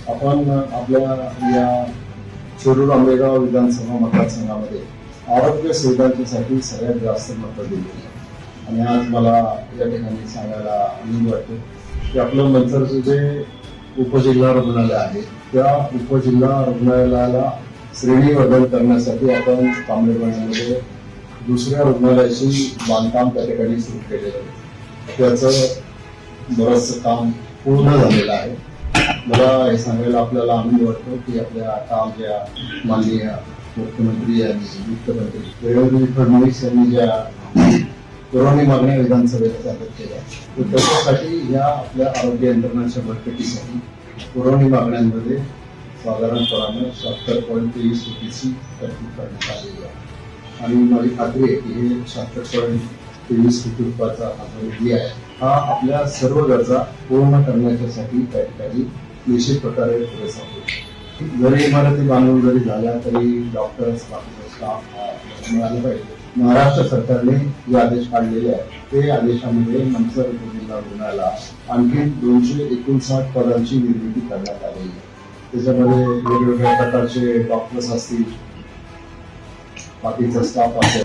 आपण आपल्या या शिरूर आंबेगाव विधानसभा मतदारसंघामध्ये आरोग्य सुविधांसाठी सगळ्यात जास्त महत्त्व दिले आहे. आणि आज मला या ठिकाणी सांगायला आनंद वाटतो की आपलं मंचरचं जे उपजिल्हा रुग्णालय आहे त्या उपजिल्हा रुग्णालयाला श्रेणीबद्दल करण्यासाठी आपण तांबडेवाडीमध्ये दुसऱ्या रुग्णालयाची बांधकाम त्या ठिकाणी सुरू केलेलं आहे. त्याचं बरंचसं काम पूर्ण झालेलं आहे. मला हे सांगायला आपल्याला आनंद वाटतो की आपल्या आता आमच्या माननीय मुख्यमंत्री आणि वित्तमंत्री देवेंद्र फडणवीस यांनी ज्या पुरवणी मागण्या विधानसभेत सादर केल्या तर त्याच्यासाठी या आपल्या आरोग्य यंत्रणाच्या बैठकीसाठी पुरवणी मागण्यांमध्ये साधारणपणाने 77.23 कोटीची तरतूद करण्यात आलेली आहे. आणि माझी खात्री आहे की हे 77.23 कोटी रुपयाचा हा जो निधी आहे हा आपल्या सर्व गरजा पूर्ण करण्याच्यासाठी त्या ठिकाणी निश्चित प्रकारे पुरेसा होईल. जरी इमारती बांधून जरी झाल्या तरी डॉक्टर्स बाकीचा स्टाफ मिळाला पाहिजे. महाराष्ट्र सरकारने जे आदेश काढलेले आहेत ते आदेशामध्ये मंचर उपजिल्हा रुग्णालयाला आणखी 259 पदांची निर्मिती करण्यात आलेली आहे. त्याच्यामध्ये वेगवेगळ्या प्रकारचे डॉक्टर्स असतील, बाकीचा स्टाफ असेल